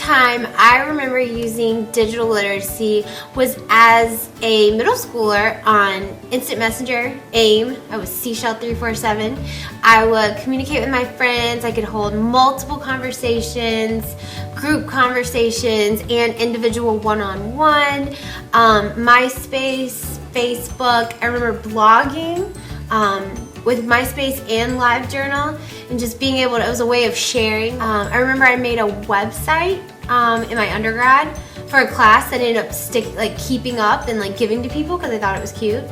time I remember using digital literacy was as a middle schooler on Instant Messenger, AIM. I was Seashell347. I would communicate with my friends. I could hold multiple conversations, group conversations, and individual one-on-one. MySpace, Facebook. I remember blogging with MySpace and LiveJournal, and just being able to, it was a way of sharing. I remember I made a website in my undergrad for a class that ended up keeping up and giving to people because I thought it was cute.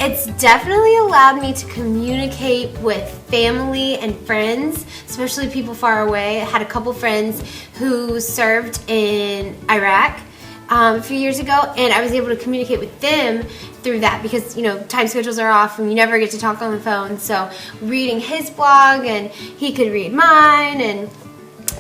It's definitely allowed me to communicate with family and friends, especially people far away. I had a couple friends who served in Iraq a few years ago, and I was able to communicate with them through that because, time schedules are off and you never get to talk on the phone. So reading his blog, and he could read mine, and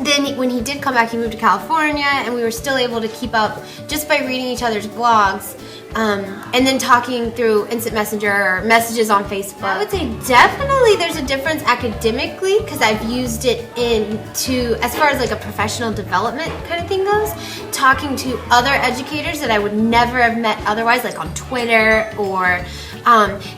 then when he did come back, he moved to California, and we were still able to keep up just by reading each other's blogs, and then talking through Instant Messenger or messages on Facebook. I would say definitely there's a difference academically because I've used it as far as a professional development kind of thing goes, talking to other educators that I would never have met otherwise, like on Twitter, or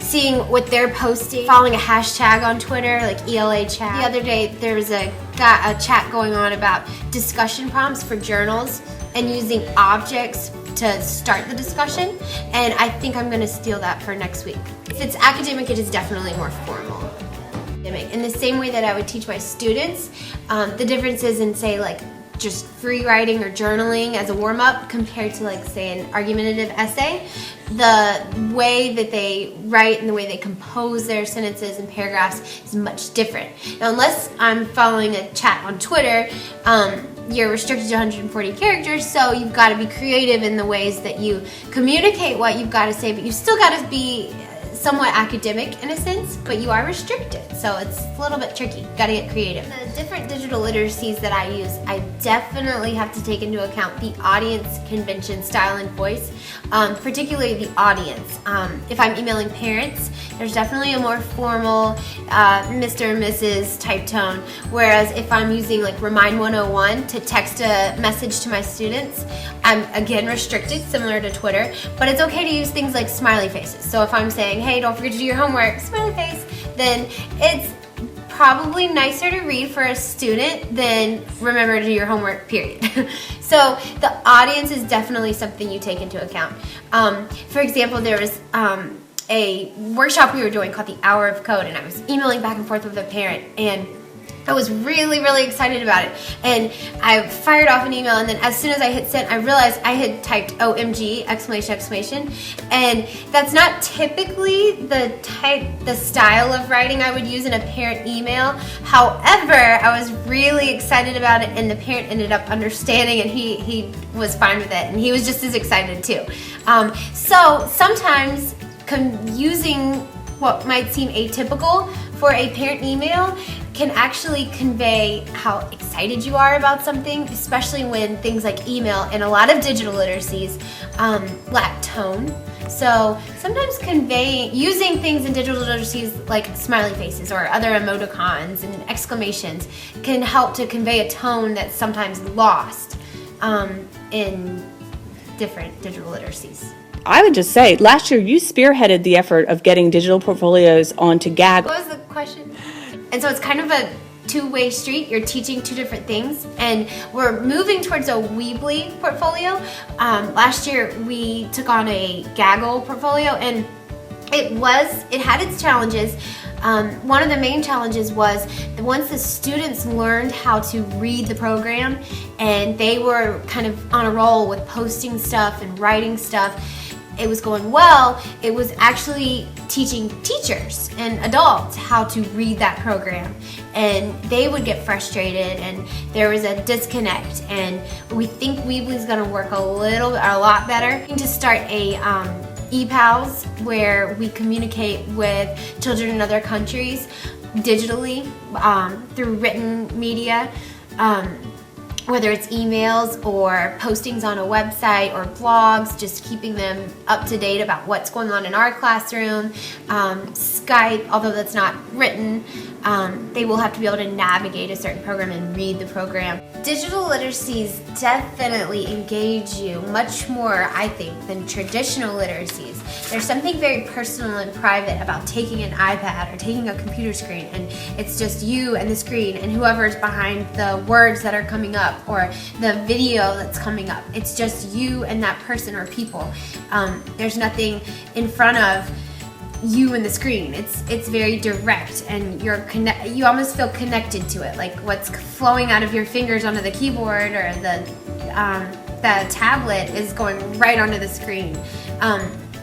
seeing what they're posting, following a hashtag on Twitter, like ELA chat. The other day there was a chat going on about discussion prompts for journals and using objects to start the discussion, and I think I'm going to steal that for next week. If it's academic, it is definitely more formal. In the same way that I would teach my students, the difference is in, say, just free writing or journaling as a warm-up compared to, say, an argumentative essay. The way that they write and the way they compose their sentences and paragraphs is much different. Now, unless I'm following a chat on Twitter, you're restricted to 140 characters, so you've got to be creative in the ways that you communicate what you've got to say, but you've still got to be somewhat academic in a sense, but you are restricted, so it's a little bit tricky. Got to get creative. The different digital literacies that I use, I definitely have to take into account the audience convention, style, and voice, particularly the audience. If I'm emailing parents, there's definitely a more formal Mr. and Mrs. type tone, whereas if I'm using Remind 101 to text a message to my students, I'm again restricted, similar to Twitter, but it's okay to use things like smiley faces. So if I'm saying, hey, don't forget to do your homework, smiley face, then it's probably nicer to read for a student than remember to do your homework, period. So the audience is definitely something you take into account. For example, there was a workshop we were doing called the Hour of Code, and I was emailing back and forth with a parent, and I was really, really excited about it. And I fired off an email, and then as soon as I hit send, I realized I had typed OMG, exclamation, exclamation. And that's not typically the style of writing I would use in a parent email. However, I was really excited about it, and the parent ended up understanding, and he was fine with it, and he was just as excited too. So sometimes using what might seem atypical for a parent email can actually convey how excited you are about something, especially when things like email and a lot of digital literacies lack tone. So sometimes using things in digital literacies like smiley faces or other emoticons and exclamations can help to convey a tone that's sometimes lost in different digital literacies. I would just say, last year you spearheaded the effort of getting digital portfolios onto Gaggle. What was the question? And so it's kind of a two-way street. You're teaching two different things, and we're moving towards a Weebly portfolio. Last year we took on a Gaggle portfolio, and it had its challenges. One of the main challenges was that once the students learned how to read the program and they were kind of on a roll with posting stuff and writing stuff, it was going well. It was actually teaching teachers and adults how to read that program, and they would get frustrated, and there was a disconnect. And we think Weebly's going to work a lot better. To start a ePals where we communicate with children in other countries digitally through written media. whether it's emails or postings on a website or blogs, just keeping them up to date about what's going on in our classroom. Skype, although that's not written, they will have to be able to navigate a certain program and read the program. Digital literacies definitely engage you much more, I think, than traditional literacies. There's something very personal and private about taking an iPad or taking a computer screen, and it's just you and the screen and whoever's behind the words that are coming up or the video that's coming up. It's just you and that person or people. There's nothing in front of you and the screen. It's very direct, and you almost feel connected to it, like what's flowing out of your fingers onto the keyboard or the tablet is going right onto the screen.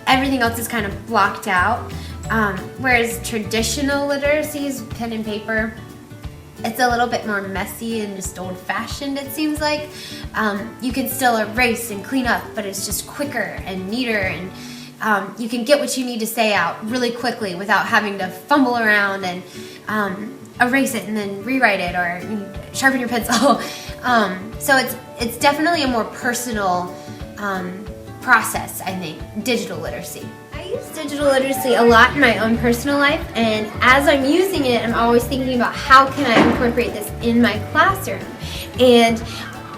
Everything else is kind of blocked out. Whereas traditional literacies, pen and paper, it's a little bit more messy and just old-fashioned, it seems like. You can still erase and clean up, but it's just quicker and neater, and you can get what you need to say out really quickly without having to fumble around and erase it and then rewrite it or sharpen your pencil. So it's definitely a more personal process, I think, digital literacy. I use digital literacy a lot in my own personal life, and as I'm using it, I'm always thinking about how can I incorporate this in my classroom. And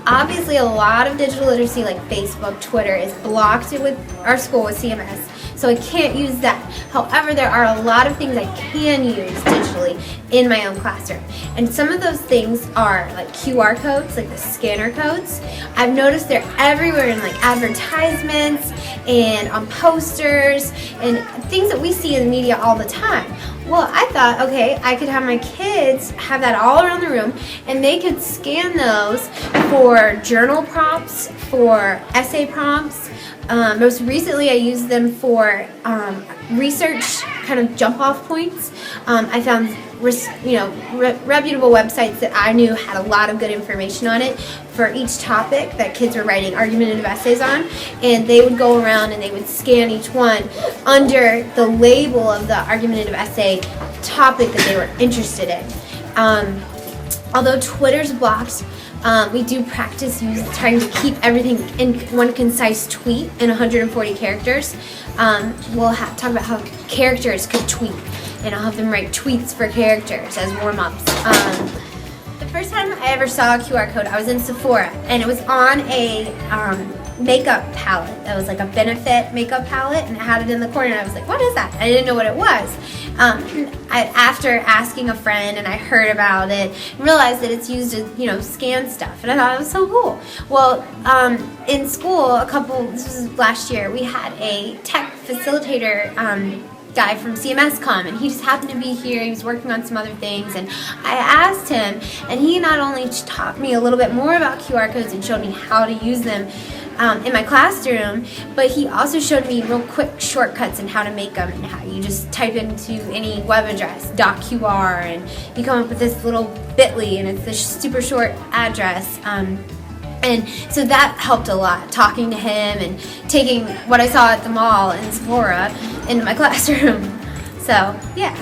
obviously a lot of digital literacy like Facebook, Twitter is blocked with our school with CMS, so I can't use that. However, there are a lot of things I can use digitally in my own classroom. And some of those things are like QR codes, like the scanner codes. I've noticed they're everywhere in like advertisements and on posters and things that we see in the media all the time. Well, I thought, okay, I could have my kids have that all around the room, and they could scan those for journal prompts, for essay prompts. Most recently, I used them for research kind of jump-off points. I found reputable websites that I knew had a lot of good information on it for each topic that kids were writing argumentative essays on, and they would go around and they would scan each one under the label of the argumentative essay topic that they were interested in. Although Twitter's blocked, we do practice trying to keep everything in one concise tweet in 140 characters. We'll talk about how characters could tweet, and I'll have them write tweets for characters as warm-ups. The first time I ever saw a QR code, I was in Sephora, and it was on a makeup palette. That was like a benefit makeup palette, and it had it in the corner, and I was like, what is that? I didn't know what it was. After asking a friend and I heard about it, realized that it's used to, scan stuff, and I thought it was so cool. Well, in school, this was last year, we had a tech facilitator guy from CMS come, and he just happened to be here. He was working on some other things, and I asked him, and he not only taught me a little bit more about QR codes and showed me how to use them in my classroom, but he also showed me real quick shortcuts and how to make them, and how you just type into any web address, .qr, and you come up with this little bit.ly, and it's this super short address. And so that helped a lot, talking to him and taking what I saw at the mall in Sephora into my classroom. So, yeah.